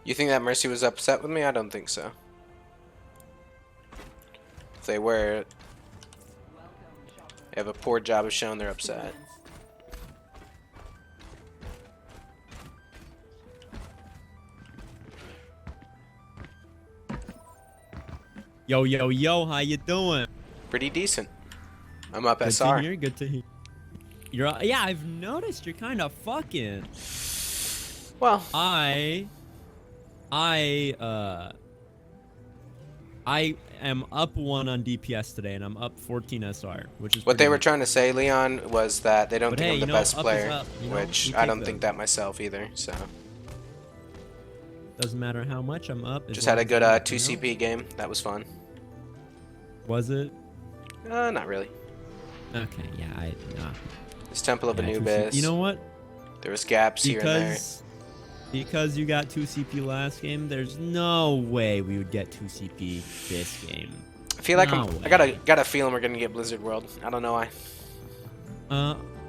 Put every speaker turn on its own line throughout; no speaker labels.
You think that Mercy was upset with me? I don't think so. If they were, they have a poor job of showing they're upset.
Yo, yo, yo, how you doing?
Pretty decent. I'm up
Good
SR.
to hear, good to hear. Yeah, I've noticed you're kind of fucking.
Well,
I am up 1 on DPS today, and I'm up 14 SR, which is
what they
pretty
were
good.
trying to say, Leon, was that they don't
But
think
hey,
I'm the
you know,
best
up is
player,
up, you know?
which
We
I
take
don't think
those.
that myself either. So
Doesn't matter how much I'm up. as
just
long
had a
as
good
I'm up,
2
you know?
CP game. That was fun.
Was it?
Not really.
Okay, yeah,
This Temple of
yeah,
Anubis.
You know what?
There was gaps here and there.
Because you got 2 CP last game, there's no way we would get 2 CP this game.
I feel like
No
I
way.
got a feeling we're gonna get Blizzard World. I don't know why.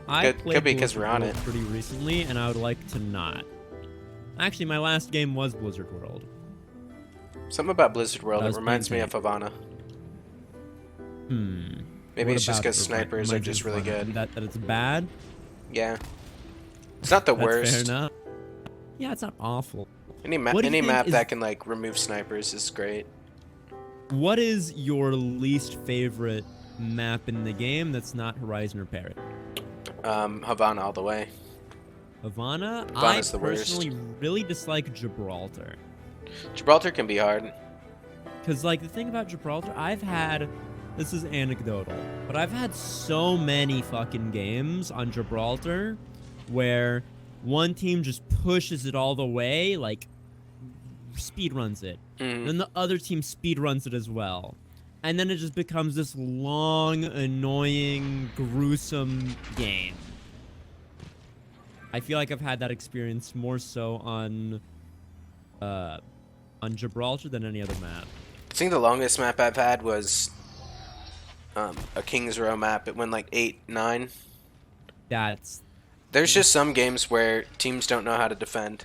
I
Could
played
be 'cause
Blizzard
we're on
World
it.
pretty recently, and I would like to not. Actually, my last game was Blizzard World.
Something about Blizzard World.
That
It
was
reminds me of
painful.
Havana.
Hmm.
Maybe
What
it's just
about
because
it
snipers are
reminds you
just
of
really
Havana?
good.
That it's bad?
Yeah. It's not the
That's fair
worst.
enough. Yeah, it's not awful.
Any
What do you think
map
is-
that can like remove snipers is great.
What is your least favorite map in the game that's not Horizon or Parrot?
Havana all the way.
Havana?
Havana's
I
the worst.
personally really dislike Gibraltar.
Gibraltar can be hard.
Because, like, the thing about Gibraltar, this is anecdotal, but I've had so many fucking games on Gibraltar where one team just pushes it all the way, like, speed runs it.
Mm.
Then the other team speed runs it as well. And then it just becomes this long, annoying, gruesome game. I feel like I've had that experience more so on Gibraltar than any other map.
I think the longest map I've had was a King's Row map. It went like 8, 9. There's just some games where teams don't know how to defend.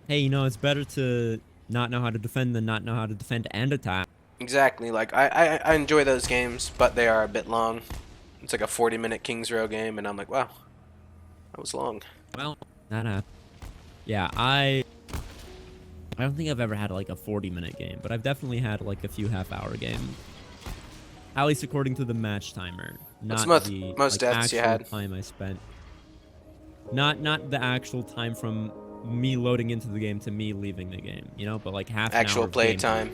Hey, you know, it's better to not know how to defend than not know how to defend and attack.
Exactly. Like I enjoy those games, but they are a bit long. It's like a 40-minute King's Row game, and I'm like, wow, that was long.
Well, that happened. Yeah, I don't think I've ever had like a 40-minute game, but I've definitely had like a few half-hour games. At least according to the match timer, not
What's
the
most
like,
deaths you
actual
had?
time I spent. Not the actual time from me loading into the game to me leaving the game, you know, but like half an
Actual
hour of
play
game
time.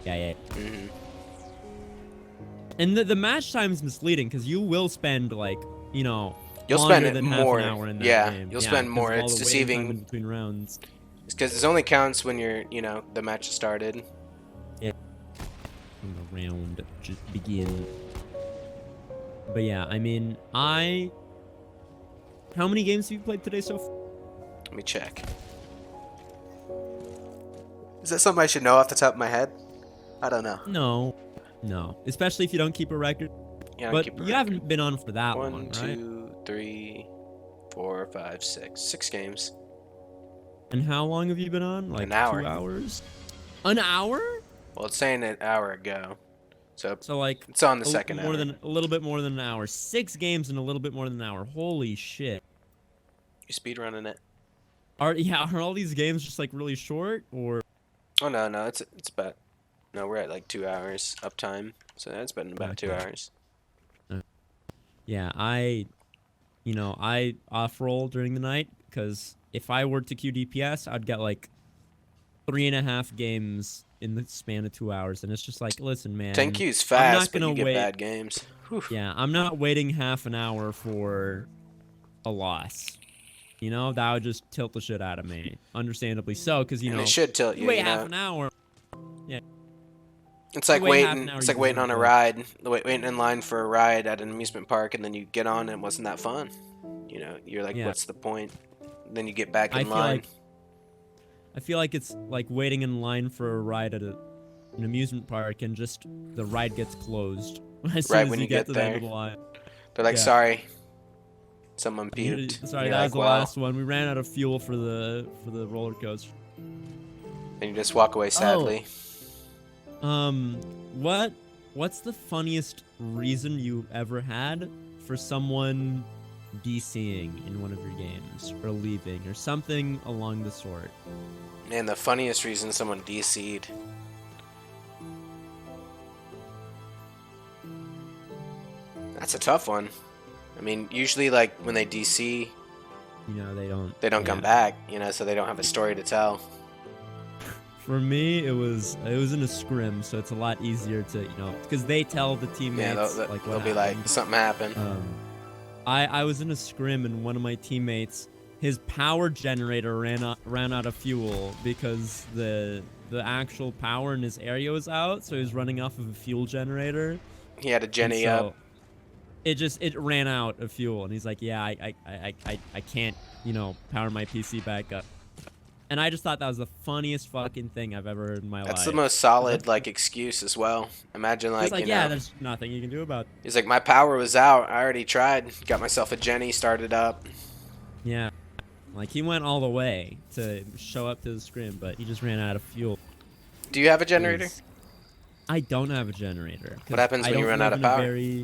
Yeah.
Hmm.
And the match time is misleading because you will spend like, you know,
You'll
longer
spend it
than
more.
half an hour in that
Yeah,
game.
you'll spend
'cause
more.
of all
It's
the waiting time
deceiving.
in between rounds.
It's because it only counts when you're, the match has started.
Yeah. When the round just begin. But yeah, I mean, how many games have you played today so far?
Let me check. Is that something I should know off the top of my head? I don't know.
No. Especially if you don't keep a record.
Yeah,
But you haven't been on for that
1,
long, right?
2, 3, 4, 5, 6. 6 games.
And how long have you been on? Like
An hour.
2 hours? An hour?
Well, it's saying an hour ago.
So like
it's on the second hour.
A little bit more than an hour. 6 games in a little bit more than an hour. Holy shit.
You speedrunning it?
Are all these games just like really short or?
Oh no, it's about. No, we're at like 2 hours uptime, so that's been about 2 hours.
Yeah, I off-roll during the night, because if I were to queue DPS, I'd get like 3.5 games in the span of 2 hours, and it's just like, listen, man.
10 queues fast, but
gonna
you get
wait.
bad games. Whew.
Yeah, I'm not waiting half an hour for a loss. You know, that would just tilt the shit out of me. Understandably so, because,
And it should tilt you,
wait
you know?
half an hour. Yeah.
It's like
wait half
waiting.
an hour,
It's
you
like waiting on a
deserve
ride, waiting in line for a ride at an amusement park, and then you get on, and it wasn't that fun. You know, you're like,
Yeah.
what's the point? Then you get back
I
in
feel
line.
I feel like it's like waiting in line for a ride at an amusement park, and just the ride gets closed as soon
Right
as
when
you
you
get
get
to
there.
that little line.
They're like,
Yeah.
sorry. Someone puked.
Sorry,
You're
that
like,
was the
well,
last one. We ran out of fuel for the roller coaster.
and you just walk away sadly.
What's the funniest reason you've ever had for someone DCing in one of your games or leaving or something along the sort?
Man, the funniest reason someone DC'd. That's a tough one. I mean, usually like when they DC,
You know,
they don't come back, you know, so they don't have a story to tell.
For me, it was in a scrim, so it's a lot easier to, you know, because they tell the teammates
Yeah,
like
they'll
what
be like,
happened.
something happened.
I was in a scrim and one of my teammates, his power generator ran out of fuel because the actual power in his area was out, so he was running off of a fuel generator.
He had a
And
Jenny
so
up.
it ran out of fuel, and he's like, yeah, I can't, you know, power my PC back up. And I just thought that was the funniest fucking thing I've ever heard in my life.
That's the most solid like excuse as well. Imagine
He's
like,
like,
you
yeah,
know,
there's nothing you can do about it.
he's like, my power was out. I already tried. Got myself a Jenny, started up.
Yeah. Like, he went all the way to show up to the scrim, but he just ran out of fuel.
Do you have a generator?
I don't have a generator. 'Cause
What happens
I
when you
don't
run out
live
of
in a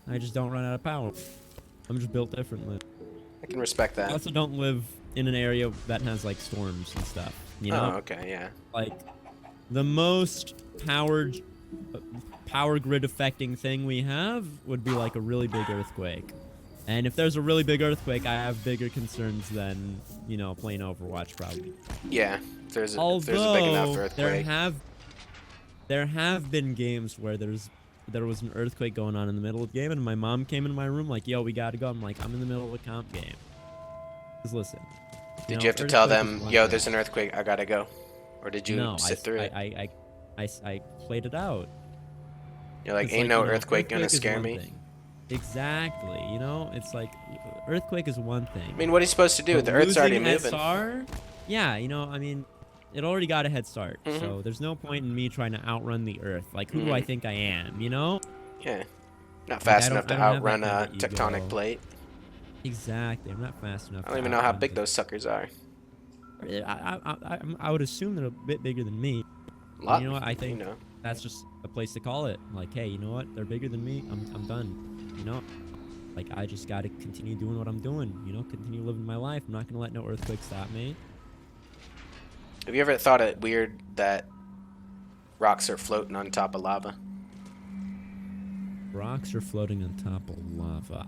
power?
I just don't run out of power. I'm just built differently.
I can respect
I
that.
also don't live in an area that has, like, storms and stuff, you know?
Oh, okay, yeah.
Like, the most power grid affecting thing we have would be, like, a really big earthquake. And if there's a really big earthquake, I have bigger concerns than, you know, playing Overwatch, probably.
Yeah, if there's a
Although,
big enough earthquake.
there have been games where there was an earthquake going on in the middle of the game, and my mom came in my room like, yo, we gotta go. I'm like, I'm in the middle of a comp game. Just listen.
Did you have to tell them, yo, there's an earthquake, I gotta go? Or did you sit through it?
I played it out.
You're like,
It's
ain't
like,
no
you know,
earthquake gonna
is
scare
one
me.
thing. Exactly. You know, it's like, earthquake is one thing.
I mean, what are you supposed to do?
But
The Earth's already
losing
moving.
SR, yeah, you know, I mean, it already got a head start,
Mhm.
so there's no point in me trying to outrun the Earth. Like, who do I think I am, you know?
Yeah. Not
Like,
fast
I
enough
don't
to
have
outrun
that
a
ego.
tectonic plate.
Exactly, I'm not fast enough.
I don't even know how big those suckers are.
I would assume they're a bit bigger than me.
A lot,
You know what? I think
you know.
that's just a place to call it. Like, hey, you know what? They're bigger than me. I'm done. You know? Like, I just gotta continue doing what I'm doing. You know, continue living my life. I'm not gonna let no earthquake stop me.
Have you ever thought it weird that rocks are floating on top of lava?
Rocks are floating on top of lava.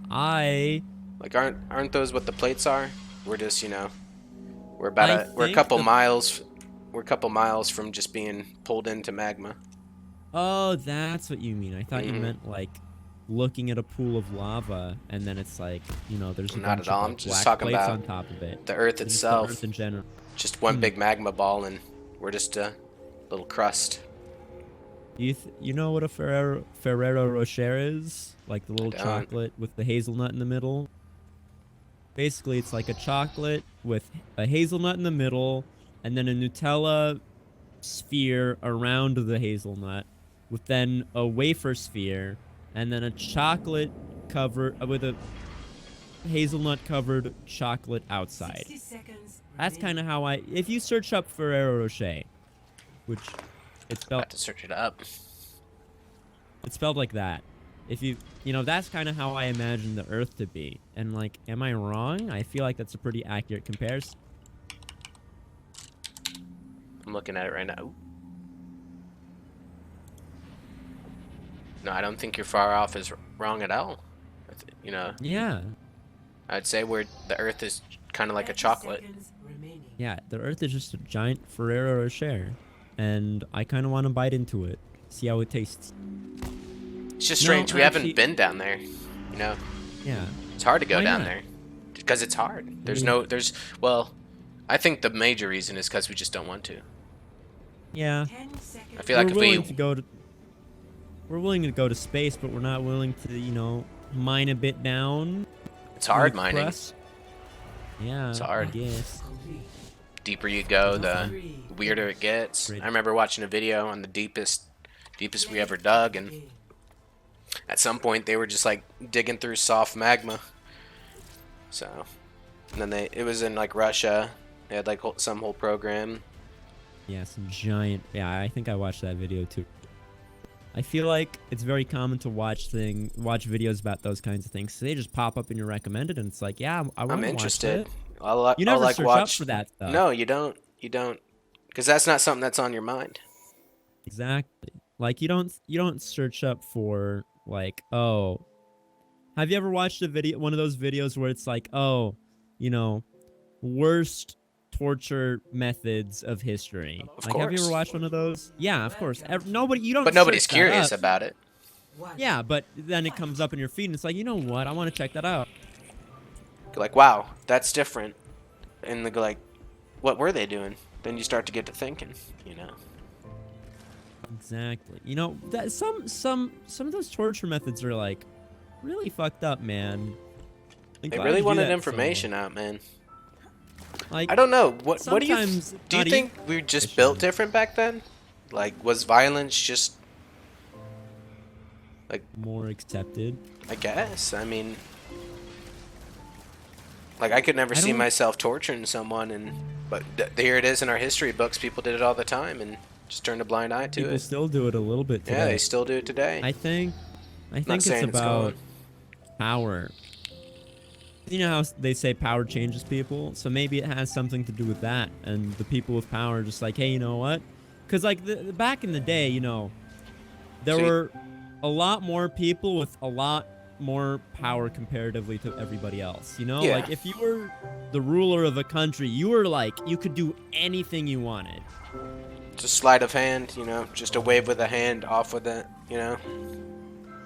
Like, aren't those what the plates are? We're just, you know, we're a
think
couple miles, we're a couple miles from just being pulled into magma.
Oh, that's what you mean. I thought you
Mhm.
meant like looking at a pool of lava and then it's like, you know, there's a
Not
bunch
at all.
of
I'm
like,
just
black
talking
plates
about
on top of it.
The Earth
Or just
itself,
the Earth in general.
just one big magma ball, and we're just a little crust.
You know what a Ferrero Rocher is? Like the little
don't.
chocolate with the hazelnut in the middle? Basically, it's like a chocolate with a hazelnut in the middle and then a Nutella sphere around the hazelnut with then a wafer sphere and then a chocolate covered with a hazelnut covered chocolate outside. That's kind of how if you search up Ferrero Rocher, which it's
I
spelled
have to search it up.
It's spelled like that. If you know, that's kind of how I imagine the Earth to be. And like, am I wrong? I feel like that's a pretty accurate comparison.
I'm looking at it right now. Ooh. No, I don't think you're far off is wrong at all. You know,
Yeah.
I'd say the Earth is kind of like a chocolate.
Yeah, the Earth is just a giant Ferrero Rocher. And I kind of want to bite into it. See how it tastes.
It's just
No,
strange. We
actually-
haven't been down there. You know,
Yeah.
it's hard to go
Why
down
not?
there because it's hard.
Yeah.
Well, I think the major reason is because we just don't want to.
Yeah.
I feel like if we,
we're willing to go to space, but we're not willing to, you know, mine a bit down.
it's hard
like
mining.
crust. Yeah.
It's hard.
I guess.
Deeper you go, the weirder it gets.
Great.
I remember watching a video on the deepest we ever dug, and at some point they were just like digging through soft magma, So, and then it was in like Russia. They had like some whole program.
Yeah, some giant. Yeah, I think I watched that video too. I feel like it's very common to watch videos about those kinds of things. So they just pop up in your recommended, and it's like, yeah, I
I'm
want to watch
interested.
it. You
I'll
never
like
search up
watch.
for that stuff.
No, you don't. You don't, because that's not something that's on your mind.
Exactly. Like you don't search up for like, oh, have you ever watched one of those videos where it's like, oh, you know, worst torture methods of history?
Of
Like, have you ever
course,
watched one of those? Yeah, of course. Nobody, you
but
don't
nobody's
search that up.
curious about it.
Yeah, but then it comes up in your feed and it's like, you know what? I want to check that out.
Like, wow, that's different. And like, what were they doing? Then you start to get to thinking, you know.
Exactly. You know, that some of those torture methods are like really fucked up, man. Like,
They
why would
really
you do
wanted
that to
information
someone?
out, man.
Like,
I don't know. What do you
sometimes
do? You
not
think we were just built
efficient.
different back then? Like, was violence just like?
More accepted.
I guess. I mean, like I could never
I
see
don't.
myself torturing someone, and but here it is in our history books. People did it all the time, and just turned a blind eye to
People
it.
still do it a little bit
Yeah, they
today.
still do it today.
I think. I
Not
think it's
saying it's
about
gone.
power. You know how they say power changes people? So maybe it has something to do with that. And the people with power are just like, hey, you know what? Because like back in the day, you know, there
So
were a lot more people with a lot more power comparatively to everybody else. You know,
Yeah.
like if you were the ruler of a country, you were like, you could do anything you wanted.
just sleight of hand, you know, just a wave with a hand, off with it, you know.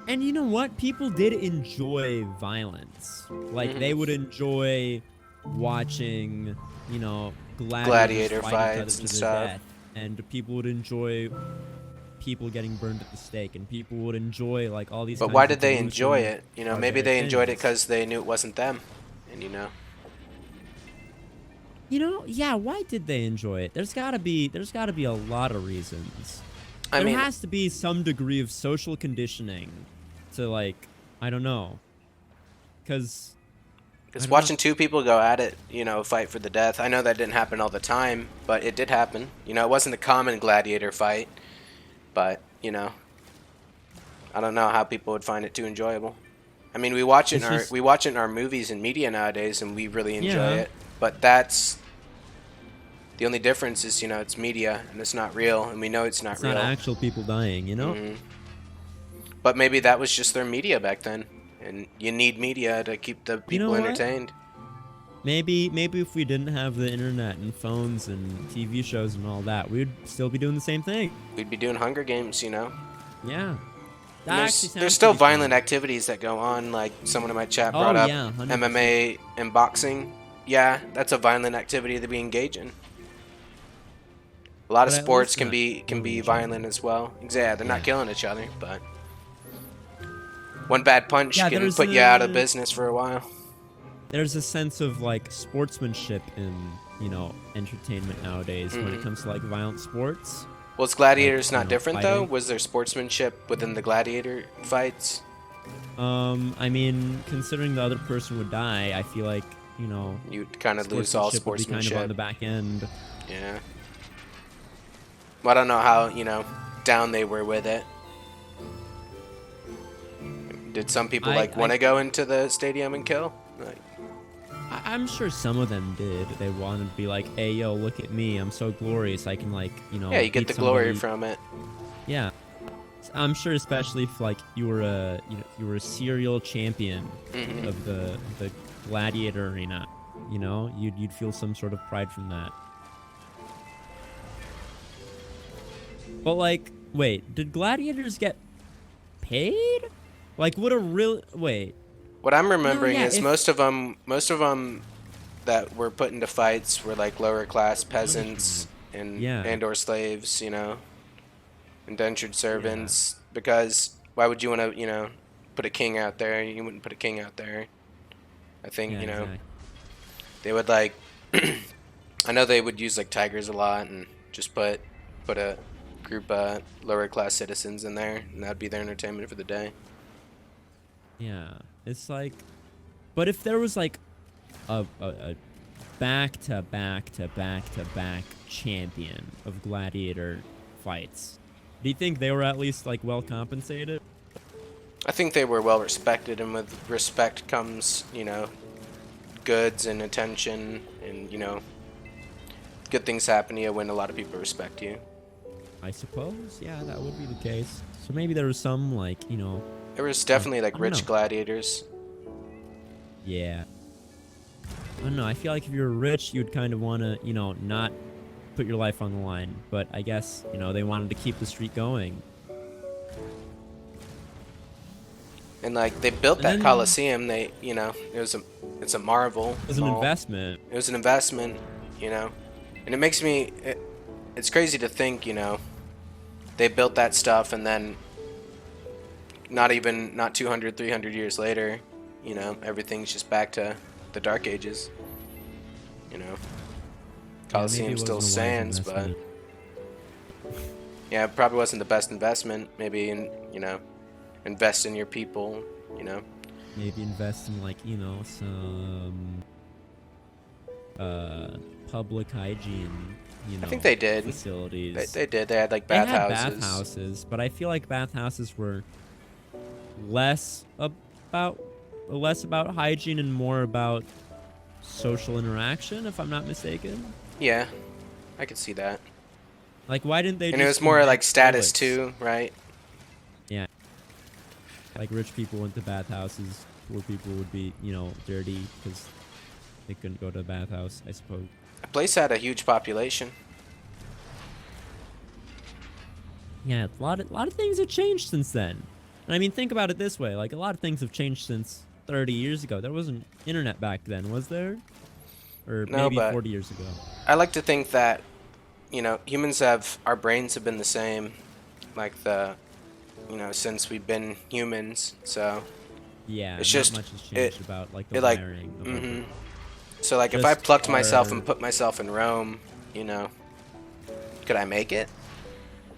And you know what? People did enjoy violence. Like, they would enjoy watching, you know,
Gladiator
gladiators fight each other
fights
to
and
the
stuff.
death. And people would enjoy people getting burned at the stake. And people would enjoy, like, all these
But
kinds
why
of
did they enjoy
gruesome,
it? You know, maybe
barbaric
they enjoyed it
things.
because they knew it wasn't them, and you know.
You know, yeah, why did they enjoy it? There's gotta be a lot of reasons.
I
There
mean,
has to be some degree of social conditioning to, like, I don't know. Because
it's watching two people go at it, you know, fight for the death. I know that didn't happen all the time, but it did happen. You know, it wasn't a common gladiator fight, but you know, I don't know how people would find it too enjoyable. I mean,
it's just,
we watch it in our movies and media nowadays, and we really enjoy
yeah.
it. But that's the only difference is, you know, it's media and it's not real, and we know it's not
It's not
real.
actual people dying, you know?
But maybe that was just their media back then, and you need media to keep the
You know
people
what?
entertained.
Maybe if we didn't have the internet and phones and TV shows and all that, we'd still be doing the same thing.
We'd be doing Hunger Games, you know.
Yeah.
And
That actually
there's
sounds
still
pretty
violent
fun.
activities that go on, like someone in my chat
Oh,
brought up
yeah, 100%.
MMA and boxing. Yeah, that's a violent activity that we engage in. A lot of
But at
sports
least
can
not
be
killing each
violent
other.
as well. Yeah, they're not
Yeah.
killing each other, but one bad punch
Yeah,
can
there's
put you out of business for a while.
there's a sense of like sportsmanship in, you know, entertainment nowadays when it comes to like violent sports.
Was
Like,
Gladiators
you
not
know,
different though?
fighting.
Was there sportsmanship within the Gladiator fights?
I mean, considering the other person would die, I feel like, you know,
You'd kind of lose all
sportsmanship would be kind of on the
sportsmanship.
back end.
Yeah. Well, I don't know how, you know, down they were with it. Did some people like want to go into the stadium and kill? Like,
I'm sure some of them did. They wanted to be like, hey, yo, look at me. I'm so glorious. I can, like, you know,
yeah, you get
beat
the glory
somebody.
from it.
Yeah. I'm sure, especially if, like, you were a serial champion of the gladiator arena, you know, you'd feel some sort of pride from that. But, like, wait, did gladiators get paid? Like, would a real wait?
What I'm remembering
yeah,
is
if-
most of them that were put into fights were like lower class peasants and
Yeah.
or slaves, you know, indentured servants. Because why would you want to, you know, put a king out there? You wouldn't put a king out there. I think,
Yeah,
you know,
exactly.
they would like. I know they would use like tigers a lot and just put a group of lower class citizens in there, and that'd be their entertainment for the day.
Yeah, it's like, but if there was like a back-to-back-to-back-to-back champion of gladiator fights. Do you think they were at least like well compensated?
I think they were well respected, and with respect comes, you know, goods and attention, and, you know, good things happen to you when a lot of people respect you.
I suppose, yeah, that would be the case. So maybe there was some, like, you know...
There was definitely, like,
I don't
rich
know.
gladiators.
Yeah. I don't know, I feel like if you were rich, you'd kind of want to, you know, not put your life on the line. But I guess, you know, they wanted to keep the streak going.
And, like, they built
And
that
then-
Coliseum. They, you know, it's a marvel.
It was an
mall.
investment.
It was an investment, you know. And it makes me... It's crazy to think, you know, they built that stuff, and then not 200, 300 years later, you know, everything's just back to the Dark Ages. You know, Coliseum
maybe it
still
wasn't a wise
stands, but
investment.
yeah, it probably wasn't the best investment. Maybe you know, invest in your people, you know.
Maybe invest in, like, you know, some public hygiene, you know,
I think they did.
facilities.
They did. They had like
They had
bathhouses.
bathhouses, but I feel like bathhouses were less about hygiene and more about social interaction, if I'm not mistaken.
Yeah, I could see that.
Like, why didn't they?
And it
just
was more
invent
like status
toilets?
too, right?
Yeah. Like, rich people went to bathhouses, poor people would be, you know, dirty because they couldn't go to a bathhouse, I suppose.
The place had a huge population.
Yeah, a lot of things have changed since then. And I mean, think about it this way: like, a lot of things have changed since 30 years ago. There wasn't internet back then, was there? Or
No,
maybe
but
40 years ago.
I like to think that, you know, our brains have been the same, like you know, since we've been humans. So
Yeah,
it's
not
just-
much has changed about like the
it like,
wiring. Of
mhm.
it.
So like, if I
Just
plucked myself and
our-
put myself in Rome, you know, could I make it?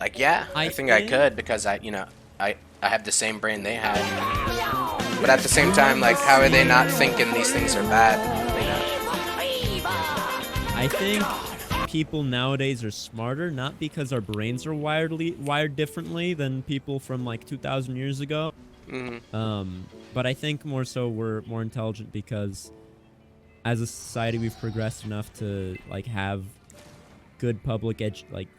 Like, yeah, I think I
think-
could, because you know, I have the same brain they had. But at the same time, like, how are they not thinking these things are bad? You know?
I think people nowadays are smarter, not because our brains are wired differently than people from like 2,000 years ago.
Mhm.
But I think more so we're more intelligent because as a society we've progressed enough to like have good public you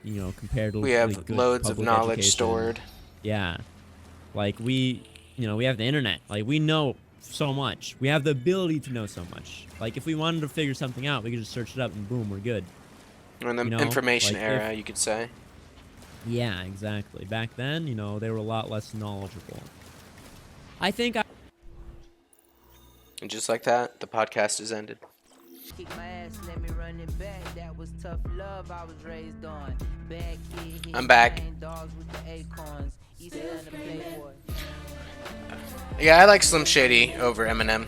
know, comparatively
We have
good
loads of
public
knowledge
education.
stored.
Yeah. Like we have the internet. Like we know so much. We have the ability to know so much. Like if we wanted to figure something out, we could just search it up and boom, we're good.
In the
You know,
information
like,
era, you could say.
Yeah, exactly. Back then, you know, they were a lot less knowledgeable. I think
And just like that, the podcast is ended.
Kick my ass, let me run it back. That was tough love I was raised on. Bad kid, hit
I'm back.
playing dogs with the acorns. East Atlanta playboy.
Yeah, I like Slim Shady over Eminem.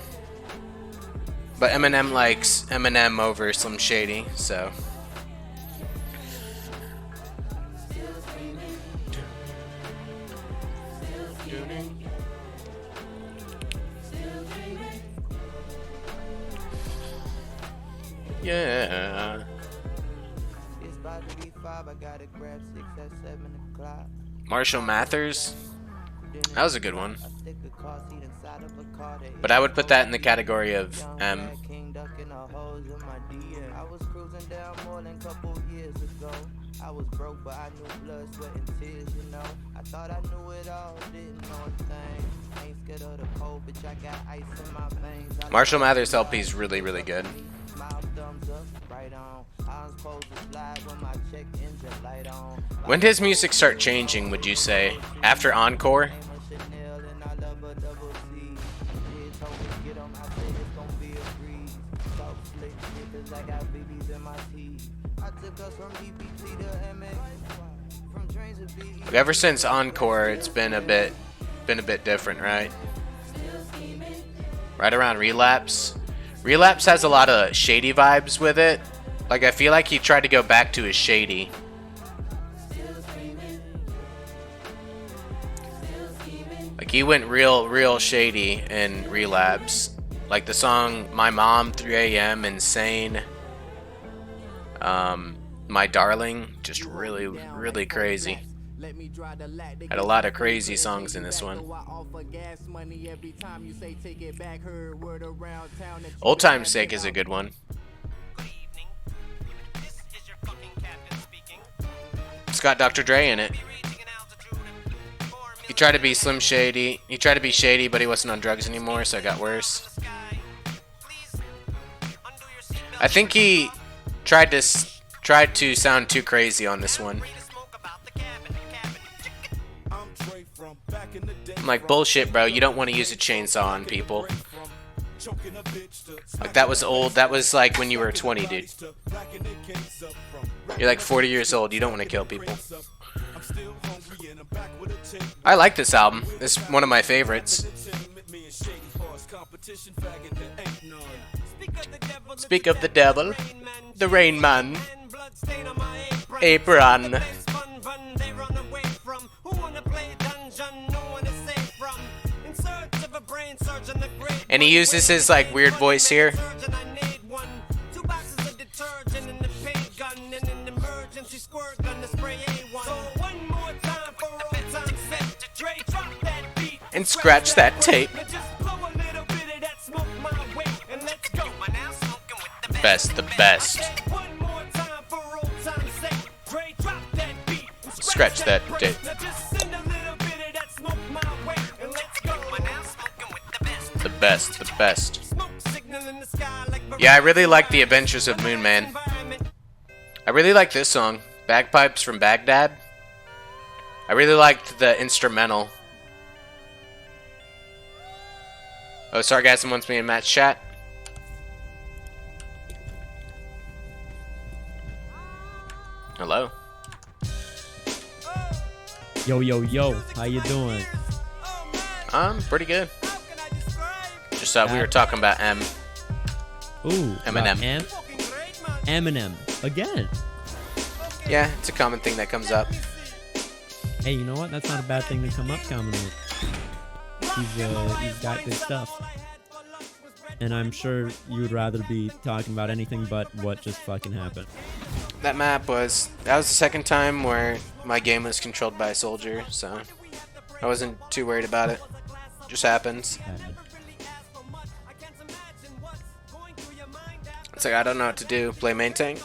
But Eminem likes Eminem over Slim Shady, so. Yeah.
It's about to be 5, I gotta grab 6 at 7 o'clock.
Marshall Mathers. That was a good one.
I stick a car seat inside of a car that
But I would put that in the category of M.
King ducking the holes in my DM. I was cruising down more than a couple years ago. I was broke, but I knew blood, sweat, and tears, you know. I thought I knew it all, didn't know a thing. Ain't scared of the cold, bitch, I got ice in my veins. I
Marshall Mathers LP is really, really good.
Smile, thumbs up, right on. I was supposed to slide when my check engine light on.
When did his music start changing, would you say? After Encore?
Name of Chanel and I love a double C. Kids told me get 'em, I said it's gon' be a breeze. Talk slick shit 'cause I got BBs in my teeth. I took us from DPT to MX. From trains to BE.
Like, ever since Encore, it's been a bit different, right? Right around Relapse. Relapse has a lot of shady vibes with it. Like, I feel like he tried to go back to his shady. Like, he went real shady in Relapse. Like the song My Mom, 3 a.m., Insane, My Darling, just really, really crazy. Had a lot of crazy songs in this one. Old Time's Sake is a good one. It's got Dr. Dre in it. He tried to be Slim Shady. He tried to be shady, but he wasn't on drugs anymore, so it got worse. I think he tried to sound too crazy on this one. I'm like, bullshit, bro. You don't want to use a chainsaw on people. Like, that was old. That was like when you were 20, dude. You're like 40 years old. You don't want to kill people. I like this album. It's one of my favorites. Speak of the devil, the Rain Man, Apron. And he uses his like weird voice here. And scratch that tape. Best, the best. Scratch that tape. The best, the best. Yeah, I really like The Adventures of Moon Man. I really like this song, Bagpipes from Baghdad. I really liked the instrumental. Oh, Sargasm wants me in Matt's chat. Hello.
Yo, yo, yo. How you doing?
Pretty good. Just thought we were talking about M.
Ooh.
Eminem.
Eminem. Again.
Yeah, it's a common thing that comes up.
Hey, you know what? That's not a bad thing to come up common with. He's got good stuff. And I'm sure you would rather be talking about anything but what just fucking happened.
That was the second time where my game was controlled by a soldier, so I wasn't too worried about it. Just happens. It's like, I don't know what to do. Play main tank?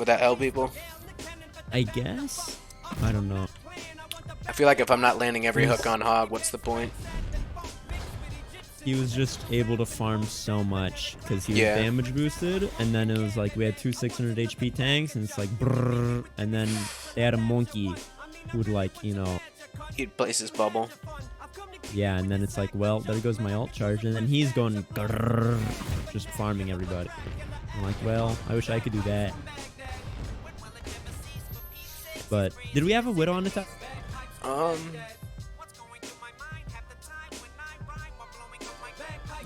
Would that help people?
I guess? I don't know.
I feel like if I'm not landing every hook on Hog, what's the point?
He was just able to farm so much because he was damage boosted, and then it was like we had two 600 HP tanks, and it's like brrr, and then they had a monkey who would like, you know,
He'd place his bubble.
Yeah, and then it's like, well, there goes my ult charge, and then he's going grrr, just farming everybody. I'm like, well, I wish I could do that. But did we have a Widow on the top?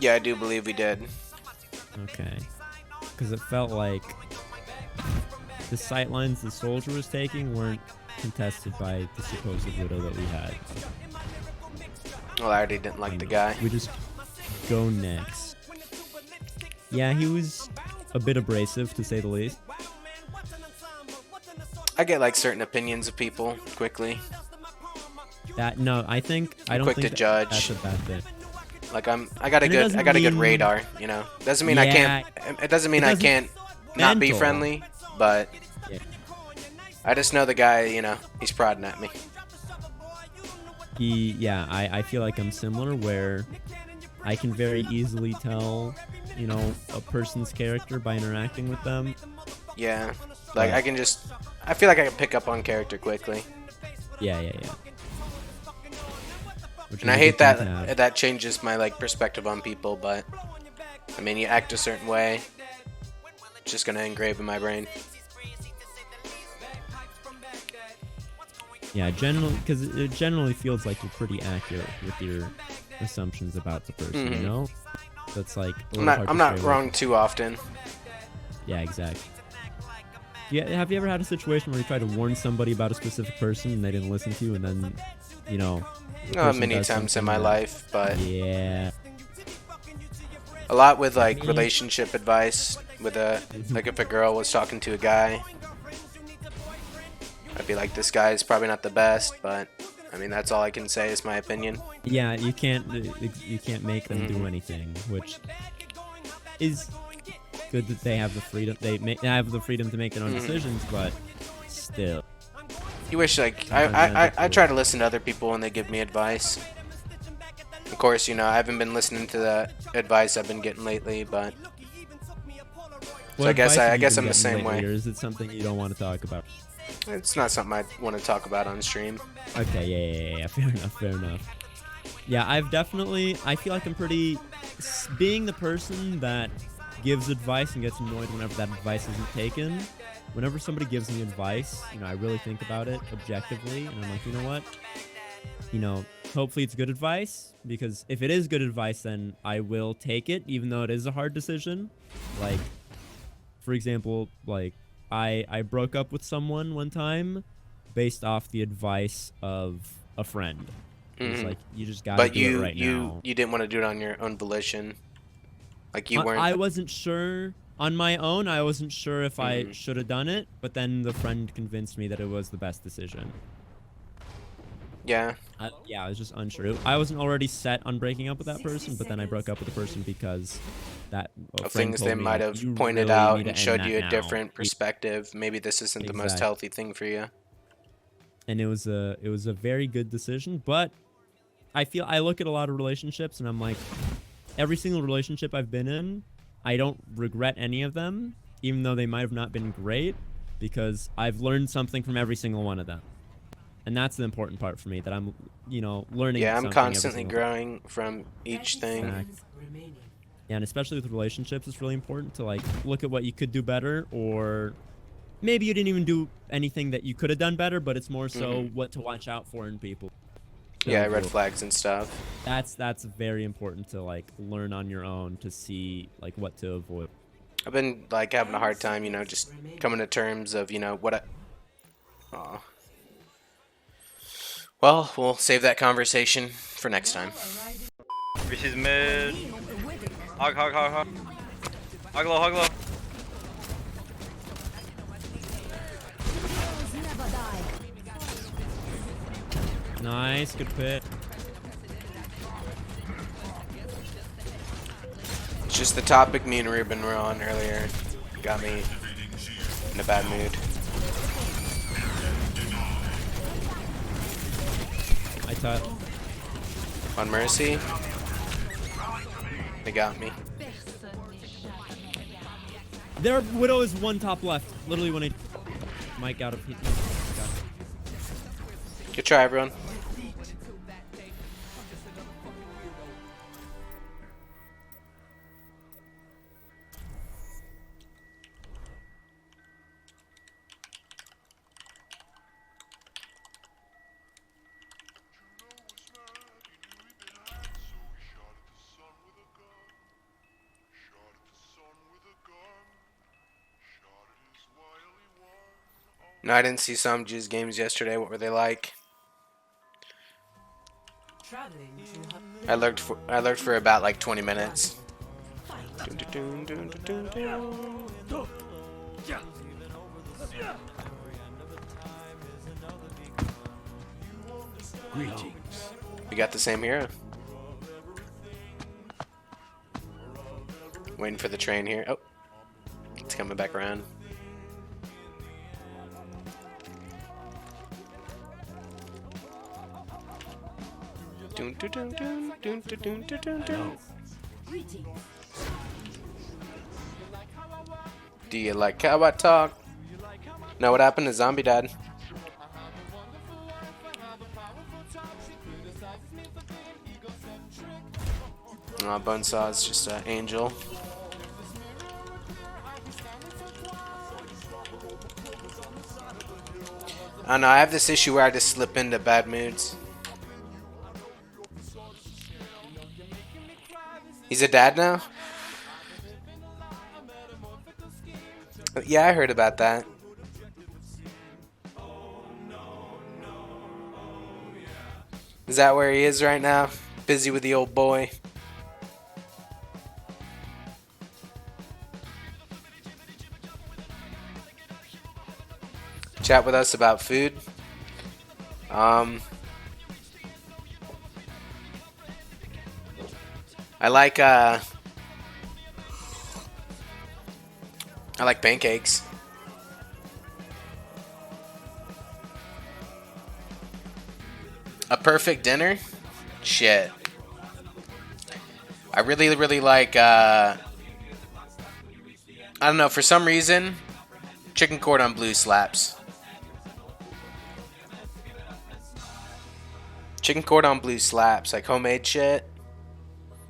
Yeah, I do believe we did.
Okay. Because it felt like the sight lines the soldier was taking weren't contested by the supposed Widow that we had.
Well, I already didn't like the guy.
We just go next. Yeah, he was a bit abrasive, to say the least.
I get like certain opinions of people quickly.
No, I don't
quick
think
to judge.
that's a bad thing.
Like I got a good radar, you know. Doesn't mean I can't. It doesn't mean I can't not be friendly, but I just know the guy. You know, he's prodding at me.
I feel like I'm similar, where I can very easily tell, you know, a person's character by interacting with them.
Yeah, like I feel like I can pick up on character quickly.
Yeah.
And I hate that changes my like perspective on people, but I mean, you act a certain way, it's just gonna engrave in my brain.
Yeah, generally, because it generally feels like you're pretty accurate with your assumptions about the person, you know? That's like
I'm not wrong too often.
Yeah, exactly. Yeah, have you ever had a situation where you tried to warn somebody about a specific person and they didn't listen to you, and then, you know?
Many times in my life, but
yeah.
A lot with like relationship advice. With a like if a girl was talking to a guy, I'd be like, this guy is probably not the best, but I mean that's all I can say is my opinion.
Yeah, you can't make them do anything, which is good that they have the freedom. They have the freedom to make their own decisions, but still.
You wish like I try to listen to other people when they give me advice. Of course, you know, I haven't been listening to the advice I've been getting lately, but so I guess I'm the same way.
Or is it something you don't want to talk about?
It's not something I want to talk about on stream.
Okay, yeah. Fair enough. Yeah, I feel like I'm pretty, being the person that gives advice and gets annoyed whenever that advice isn't taken. Whenever somebody gives me advice, you know, I really think about it objectively, and I'm like, you know what? You know, hopefully it's good advice, because if it is good advice, then I will take it, even though it is a hard decision. Like, for example, like, I broke up with someone one time based off the advice of a friend. It's like, you just gotta do it right now.
But you didn't want to do it on your own volition. Like you weren't.
I wasn't sure on my own. I wasn't sure if I should have done it, but then the friend convinced me that it was the best decision.
Yeah.
I was just unsure. I wasn't already set on breaking up with that person, but then I broke up with the person because that friend
things
told
they
me,
might
like,
have
you
pointed
really
out
need to
and
end
showed
that
you a
now.
different perspective. Maybe this isn't the most healthy thing for you.
And it was a very good decision, but I look at a lot of relationships and I'm like, every single relationship I've been in, I don't regret any of them, even though they might have not been great, because I've learned something from every single one of them. And that's the important part for me, that I'm, you know, learning.
Yeah, I'm
something
constantly growing from each thing.
Yeah, and especially with relationships, it's really important to like look at what you could do better, or maybe you didn't even do anything that you could have done better, but it's more so what to watch out for in people. So
Yeah, red flags and stuff.
That's very important to like learn on your own, to see like what to avoid.
I've been like having a hard time, you know, just coming to terms of, you know, what I... Aw. Well, we'll save that conversation for next time.
She's mid. Hog. Hog low.
Nice, good pit.
It's just the topic me and Ruben were on earlier. Got me in a bad mood.
I thought.
On Mercy. They got me.
Their Widow is one top left. Literally when I... Mike out of...
Good try, everyone. No, I didn't see some Jizz games yesterday. What were they like? I lurked for about like 20 minutes.
Greetings.
We got the same hero. Waiting for the train here. Oh, it's coming back around. Do you like how I talk? Know what happened to Zombie Dad? Bonesaw is just an angel. I don't know, I have this issue where I just slip into bad moods. He's a dad now? Yeah, I heard about that. Is that where he is right now? Busy with the old boy? chat with us about food. I like pancakes. A perfect dinner? Shit. I really, really like, I don't know, for some reason, chicken cordon bleu slaps. Chicken cordon bleu slaps, like homemade shit.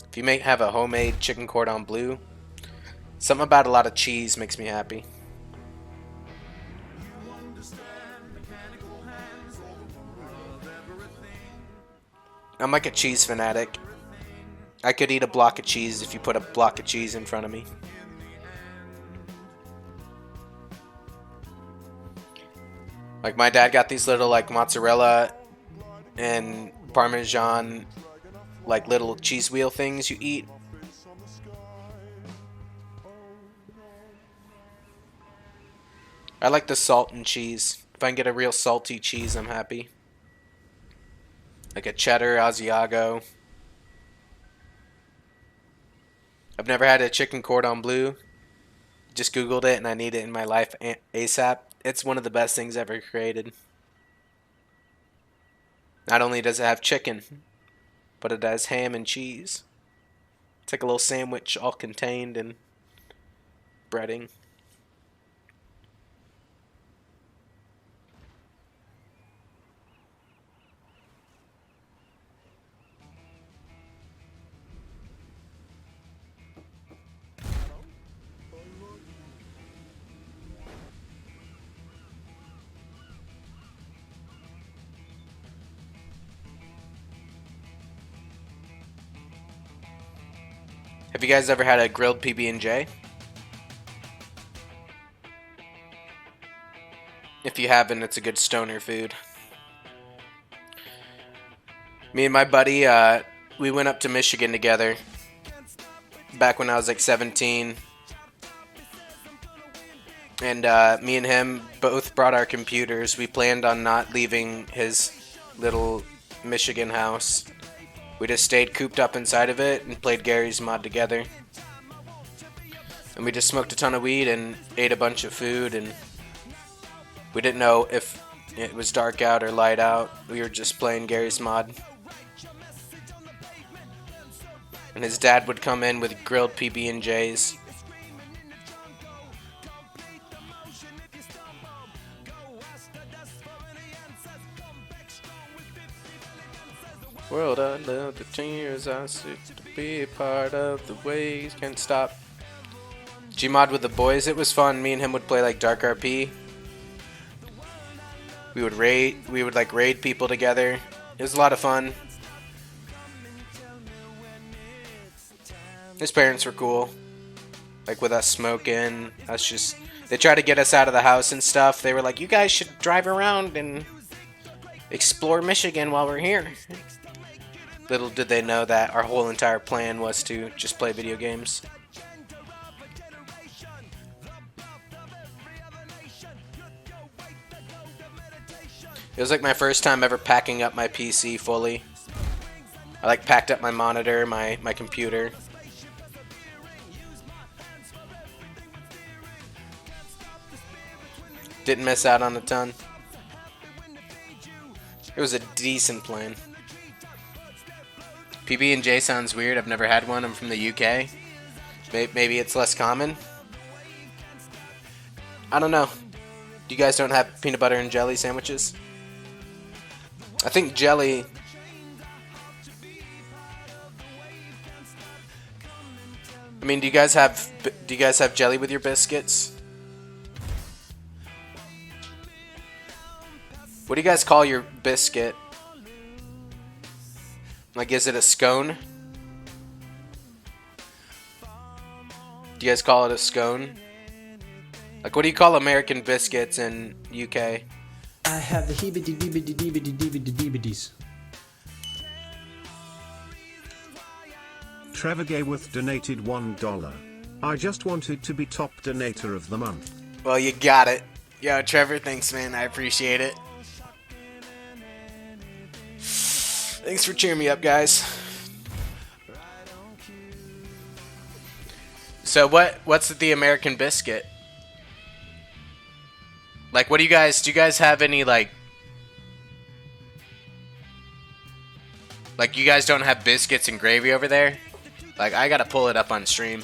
If you have a homemade chicken cordon bleu, something about a lot of cheese makes me happy. I'm like a cheese fanatic. I could eat a block of cheese if you put a block of cheese in front of me. Like my dad got these little like mozzarella and Parmesan like little cheese wheel things you eat. I like the salt and cheese. If I can get a real salty cheese, I'm happy. Like a cheddar Asiago. I've never had a chicken cordon bleu. Just Googled it and I need it in my life ASAP. It's one of the best things ever created. Not only does it have chicken, but it has ham and cheese. It's like a little sandwich all contained in breading. Have you guys ever had a grilled PB&J? If you haven't, it's a good stoner food. Me and my buddy, we went up to Michigan together back when I was like 17. And me and him both brought our computers. We planned on not leaving his little Michigan house. We just stayed cooped up inside of it and played Gary's Mod together. And we just smoked a ton of weed and ate a bunch of food, and we didn't know if it was dark out or light out. We were just playing Gary's Mod. And his dad would come in with grilled PB&Js. World, I love the tears I see to be a part of the ways can't stop. Gmod with the boys, it was fun. Me and him would play like Dark RP. We would raid people together. It was a lot of fun. His parents were cool. Like with us smoking, they tried to get us out of the house and stuff. They were like, you guys should drive around and explore Michigan while we're here. Little did they know that our whole entire plan was to just play video games. It was like my first time ever packing up my PC fully. I like packed up my monitor, my computer. Didn't miss out on a ton. It was a decent plan. PB&J sounds weird. I've never had one. I'm from the UK. Maybe it's less common. I don't know. You guys don't have peanut butter and jelly sandwiches? I think jelly... I mean, do you guys have jelly with your biscuits? What do you guys call your biscuit? Like, is it a scone? Do you guys call it a scone? Like, what do you call American biscuits in UK?
I have the heebity-deebity-deebity-deebity-deebities.
Trevor Gayworth donated $1. I just wanted to be top donator of the month.
Well, you got it. Yo, Trevor, thanks, man. I appreciate it. Thanks for cheering me up, guys. So what's the American biscuit? Like, what do you guys have any like you guys don't have biscuits and gravy over there? Like, I gotta pull it up on stream.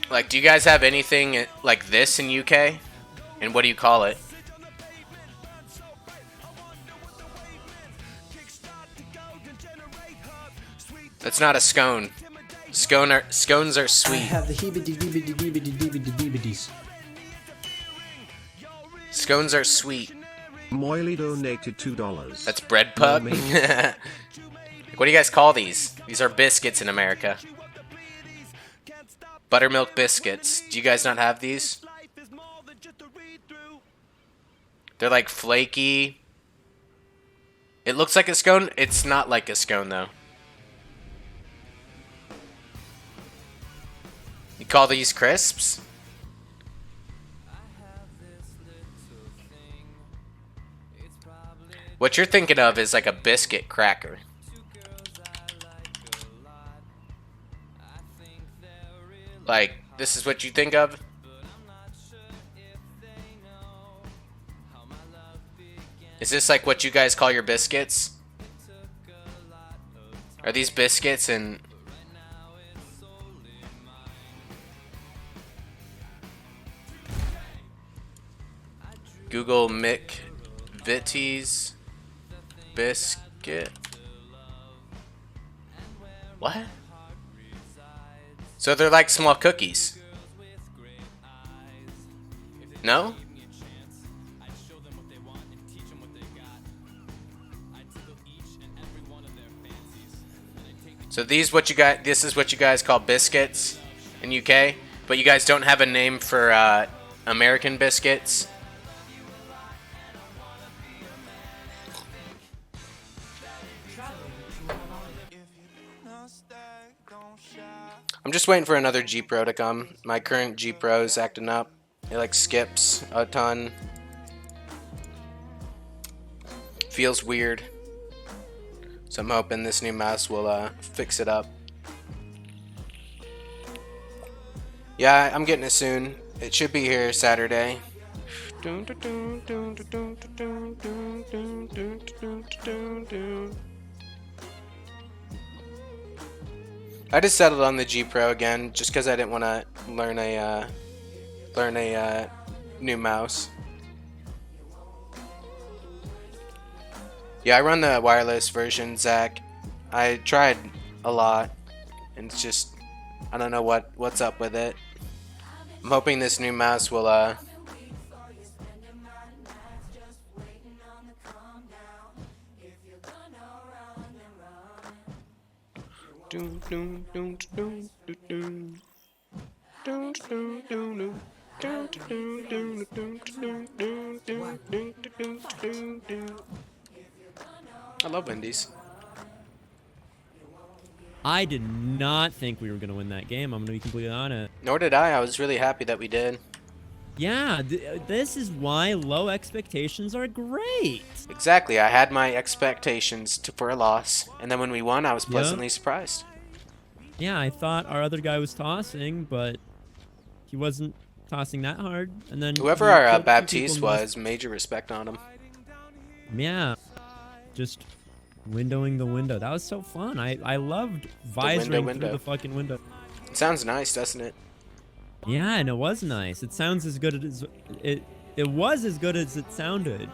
Like, do you guys have anything like this in UK? And what do you call it? That's not a scone. Scones are
I
sweet.
have the heebity-deebity-deebity-deebity-deebities.
Scones are sweet.
Moily donated $2.
That's bread pub.
No,
What do you guys call these? These are biscuits in America. Buttermilk biscuits. Do you guys not have these? They're like flaky. It looks like a scone. It's not like a scone though. You call these crisps? What you're thinking of is like a biscuit cracker. Like, this is what you think of? Is this like what you guys call your biscuits? Are these biscuits and... Google McVitie's biscuit. What? So they're like small cookies. No? So this is what you guys call biscuits in UK, but you guys don't have a name for American biscuits? I'm just waiting for another G Pro to come. My current G Pro is acting up. It like skips a ton. Feels weird. So I'm hoping this new mouse will fix it up. Yeah, I'm getting it soon. It should be here Saturday. I just settled on the G Pro again, just because I didn't want to learn a new mouse. Yeah, I run the wireless version, Zach. I tried a lot, and it's just I don't know what's up with it. I'm hoping this new mouse will I love Wendy's.
I did not think we were going to win that game. I'm going to be completely honest.
Nor did I. I was really happy that we did.
Yeah, this is why low expectations are great.
Exactly. I had my expectations for a loss, and then when we won, I was pleasantly surprised.
Yeah, I thought our other guy was tossing, but he wasn't tossing that hard. And then
Whoever our Baptiste was, major respect on him.
Yeah, just windowing the window. That was so fun. I loved visoring through the fucking window.
It sounds nice, doesn't it?
Yeah, and it was nice. It sounds as good as it was as good as it sounded.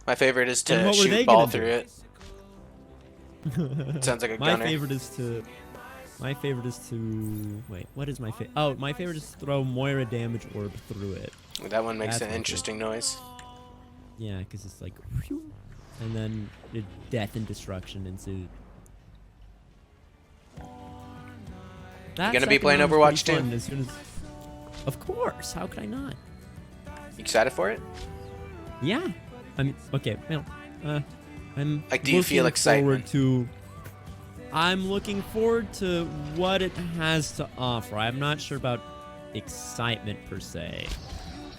My favorite is to shoot ball through it. Sounds like a gunner.
My favorite is to wait. What is my favorite? Oh, my favorite is to throw Moira damage orb through it.
That one makes an interesting noise.
Yeah, because it's like, whew, and then death and destruction ensued. That
gonna be
second
playing
round was
Overwatch
pretty
too?
fun as soon as... Of course. How could I not?
You excited for it?
Yeah. I mean, okay. Well, I'm.
Like, do you feel
looking
excitement?
I'm looking forward to what it has to offer. I'm not sure about excitement per se.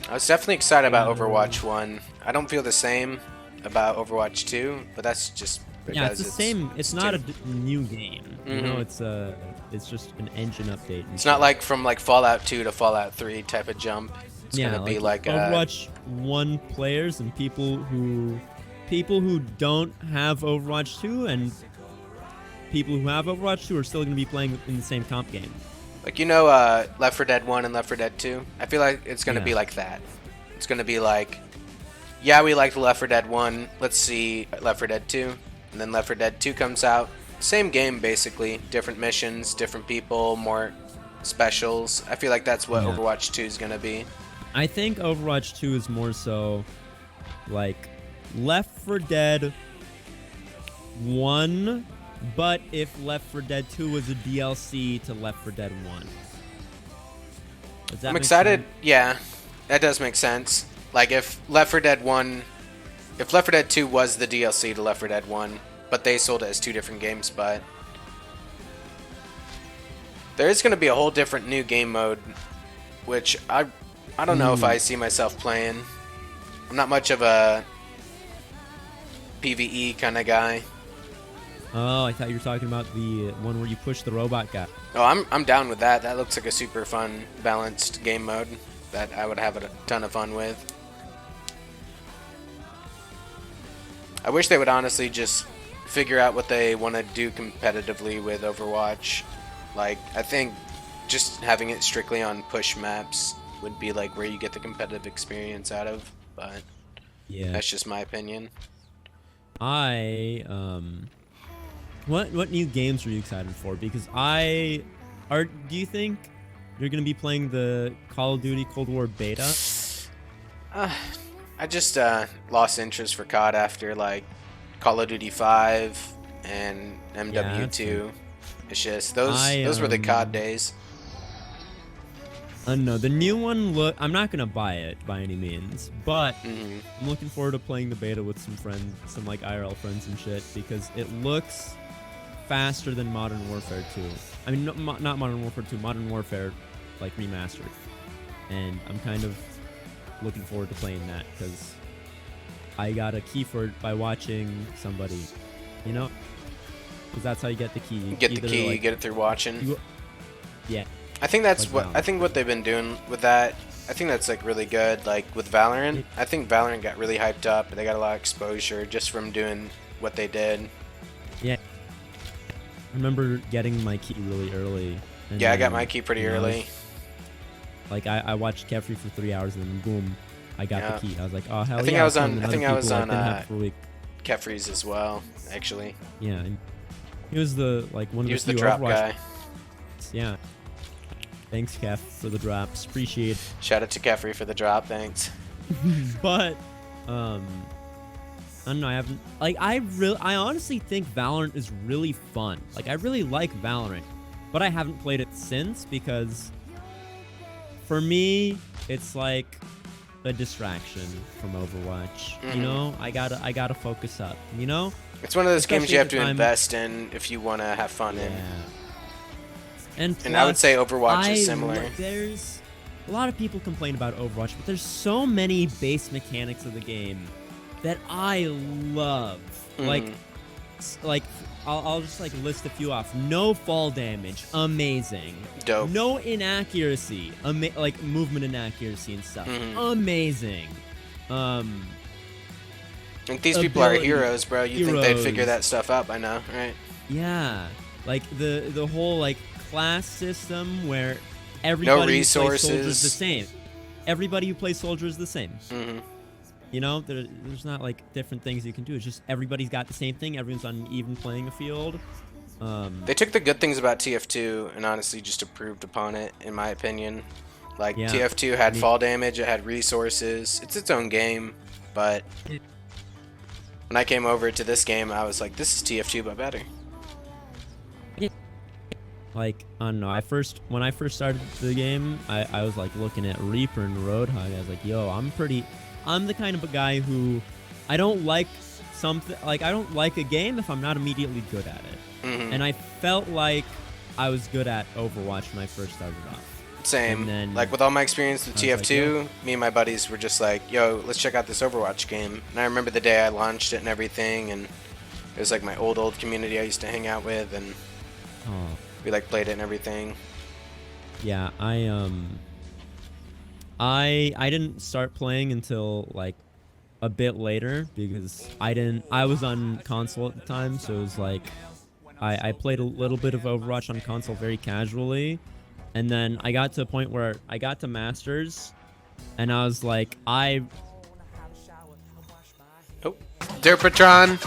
I was definitely excited about Overwatch 1. I don't feel the same about Overwatch 2, but that's just because
Yeah, it's the same. It's not a new game. You know,
Mhm.
it's just an engine update.
It's not like from like Fallout 2 to Fallout 3 type of jump. It's
yeah,
gonna be like
Overwatch 1 players and people who don't have Overwatch 2 and people who have Overwatch 2 are still going to be playing in the same comp game.
like Left 4 Dead 1 and Left 4 Dead 2. I feel like it's gonna
Yeah.
be like that. It's gonna be like, yeah, we liked Left 4 Dead 1. Let's see Left 4 Dead 2, and then Left 4 Dead 2 comes out. Same game basically, different missions, different people, more specials. I feel like that's what
Yeah.
Overwatch 2 is gonna be.
I think Overwatch 2 is more so like Left 4 Dead 1, but if Left 4 Dead 2 was a DLC to Left 4 Dead 1. Does that
I'm
make
excited.
sense?
Yeah, that does make sense. Like if Left 4 Dead 1, if Left 4 Dead 2 was the DLC to Left 4 Dead 1, but they sold it as two different games, but there is going to be a whole different new game mode, which I don't know if I see myself playing. I'm not much of a PvE kind of guy.
Oh, I thought you were talking about the one where you push the robot guy.
Oh, I'm down with that. That looks like a super fun, balanced game mode that I would have a ton of fun with. I wish they would honestly just figure out what they want to do competitively with Overwatch. Like, I think just having it strictly on push maps would be like where you get the competitive experience out of, but
Yeah.
that's just my opinion.
What new games are you excited for? Because do you think you're gonna be playing the Call of Duty Cold War beta?
I just lost interest for COD after like Call of Duty 5 and MW2. It's just those were the COD days.
No, the new one I'm not gonna buy it by any means, but
Mhm.
I'm looking forward to playing the beta with some friends, some like IRL friends and shit, because it looks faster than Modern Warfare 2. I mean, not Modern Warfare 2, Modern Warfare like remastered, and I'm kind of looking forward to playing that because I got a key for it by watching somebody, you know, because that's how you get the key.
You get the
Either,
key,
like,
you get it through watching.
yeah.
I think that's
Like
I think what they've been doing with that. I think that's like really good. Like with Valorant, I think Valorant got really hyped up. They got a lot of exposure just from doing what they did.
Yeah. I remember getting my key really early. And
Yeah, I got
then,
my key pretty
you know,
early.
Like I watched Kefri for 3 hours and then boom, I got
Yeah.
the key. I was like, oh hell
I think
yeah!
I was
it's
on-
fun.
I
And
think
other
I was
people,
on,
didn't have it for a week.
Kefri's as well, actually.
Yeah, and he was the one of
He
the
was the
few
drop
Overwatch
guy.
Yeah. Thanks, Kef, for the drops. Appreciate it.
Shout out to Kefri for the drop, thanks.
But, I don't know. I haven't I honestly think Valorant is really fun. Like, I really like Valorant, but I haven't played it since because, for me, it's like a distraction from Overwatch. You know, I gotta focus up. You know.
It's one of those games
Especially
you
at
have
the
to
time-
invest in if you want to have fun in.
Yeah. And
I would
plus,
say Overwatch is similar.
There's a lot of people complain about Overwatch, but there's so many base mechanics of the game that I love. Like I'll just like list a few off. No fall damage, amazing.
Dope.
No inaccuracy, like movement inaccuracy and stuff, amazing.
And these people are
ability-
heroes, bro. You think they'd figure
heroes.
that stuff out by now, right?
Yeah, like the whole like class system where everybody who plays soldier is
resources.
the same. Everybody who plays soldier is the same.
Mhm.
You know, there's not like different things you can do. It's just everybody's got the same thing. Everyone's on an even playing field.
They took the good things about TF2 and honestly just improved upon it, in my opinion. Like,
Yeah.
TF2 had fall damage, it had resources. It's its own game, but when I came over to this game, I was like, this is TF2, but better.
like, I don't know. When I first started the game, I was like looking at Reaper and Roadhog. I was like, yo, I'm the kind of a guy who I don't like something, like I don't like a game if I'm not immediately good at it. And I felt like I was good at Overwatch when I first started off.
Same.
And then
like with all my experience with
I was
TF2,
like,
me and my buddies were just like, yo, let's check out this Overwatch game. And I remember the day I launched it and everything, and it was like my old community I used to hang out with, and
Oh.
we like played it and everything.
Yeah, I didn't start playing until like a bit later because I was on console at the time, so it was like I played a little bit of Overwatch on console very casually, and then I got to a point where I got to Masters, and I was like,
Oh, Derpatron.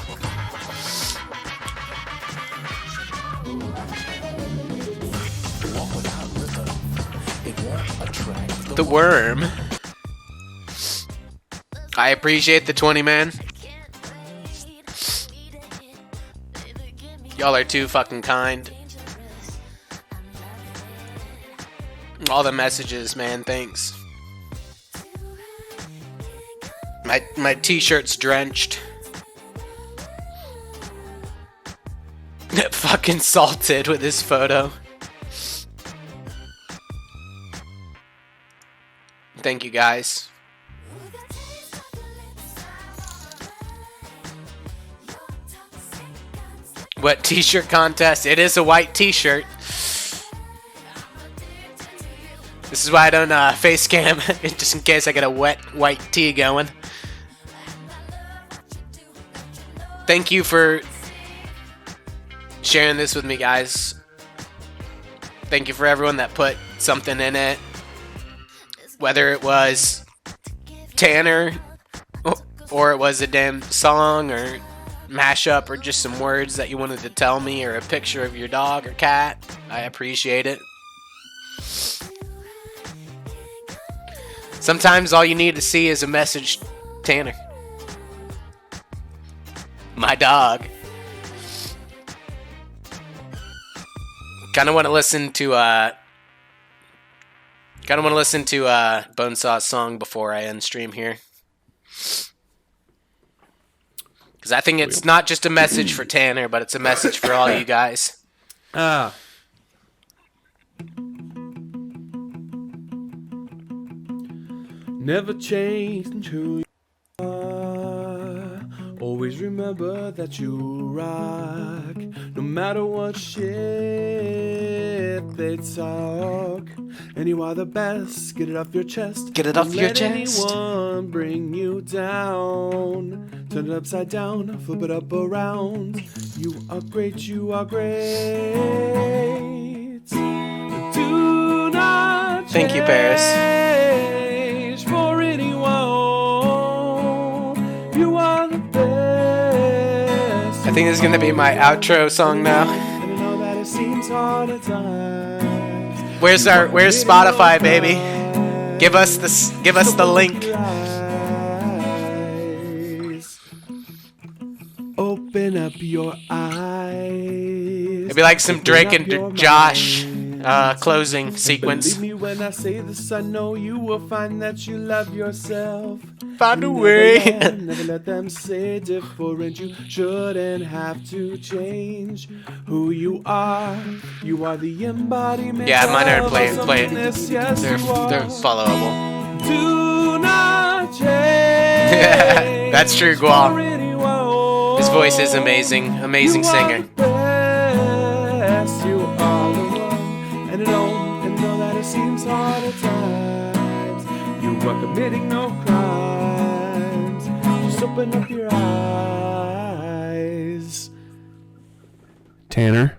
The worm. I appreciate the 20, man. Y'all are too fucking kind. All the messages, man, thanks. My t-shirt's drenched. Fucking salted with this photo. Thank you, guys. What t-shirt contest? It is a white t-shirt. This is why I don't face cam, just in case I get a wet white tee going. Thank you for sharing this with me, guys. Thank you for everyone that put something in it. Whether it was Tanner, or it was a damn song, or mashup, or just some words that you wanted to tell me, or a picture of your dog or cat. I appreciate it. Sometimes all you need to see is a message, Tanner. My dog. Kind of want to listen to Bonesaw's song before I end stream here. Because I think it's not just a message for Tanner, but it's a message for all you guys.
Never change who you are. Always remember that you rock. No matter what shit they talk. And you are the best. Get it off your chest.
Get it off your
Don't let
chest.
anyone bring you down. Turn it upside down. Flip it up around. You are great. You are great. Do not
Thank you, Paris.
change for anyone. You are the best.
I think this is going to be my outro song now.
And I know that it seems hard at times.
Where's Spotify, baby? Give us the link.
Open up your eyes.
It'd be like some Drake and Josh closing
Believe
sequence.
me when I say this, I know you will find that you love yourself.
Find a way.
Never let them say different. You shouldn't have to change who you are. You are the embodiment.
Yeah, mine aren't playing.
awesomeness. Yes,
They're
you are.
followable.
Do not change.
That's true,
for
Gual.
anyone.
His voice is amazing. Amazing
You are
singer.
the best. You are the one. And I know that it seems hard at times. You are committing no crimes. Just open up your eyes. Tanner,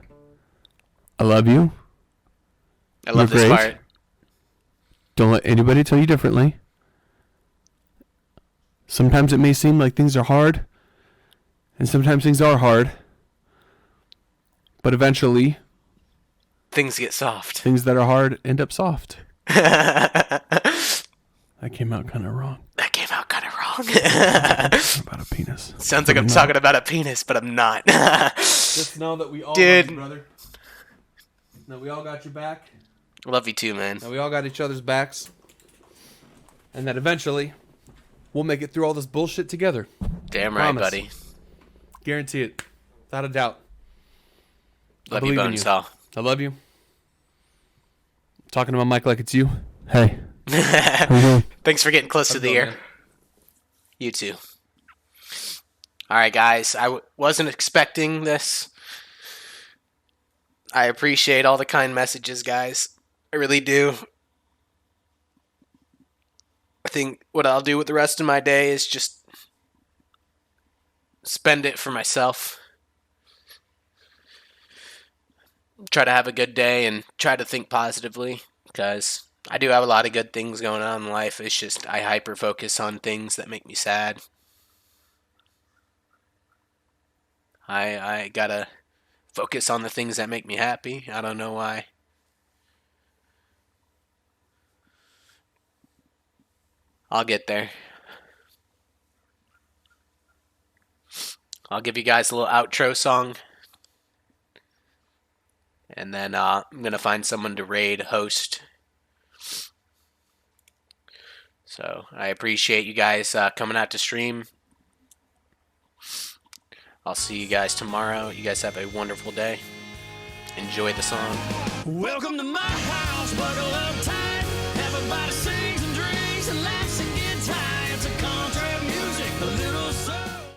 I love you.
I love
You're
this
great.
part.
Don't let anybody tell you differently. Sometimes it may seem like things are hard, and sometimes things are hard. But eventually,
Things get soft.
things that are hard end up soft. That came out kind of wrong.
That came out kind of wrong.
About a penis.
Sounds like I'm talking about a penis, but I'm not.
Just know that we all
Dude.
love you, brother. that we all got your back,
Love you too, man.
that we all got each other's backs, and that eventually we'll make it through all this bullshit together.
Damn right,
Promise.
buddy.
Guarantee it. Without a doubt.
Love you,
believe in
Bone
you.
Saw.
I love you. Talking to my mic like it's you. Hey.
Thanks for getting close to
How's
the
it
ear.
going, man?
You too. All right, guys. I wasn't expecting this. I appreciate all the kind messages, guys. I really do. I think what I'll do with the rest of my day is just spend it for myself. Try to have a good day and try to think positively, because I do have a lot of good things going on in life. It's just I hyper focus on things that make me sad. I gotta focus on the things that make me happy. I don't know why. I'll get there. I'll give you guys a little outro song. And then I'm going to find someone to raid, host. So I appreciate you guys coming out to stream. I'll see you guys tomorrow. You guys have a wonderful day. Enjoy the song.
Welcome to my house, buckle up tight. Everybody sings and drinks and laughs and gets high. It's a country music, a little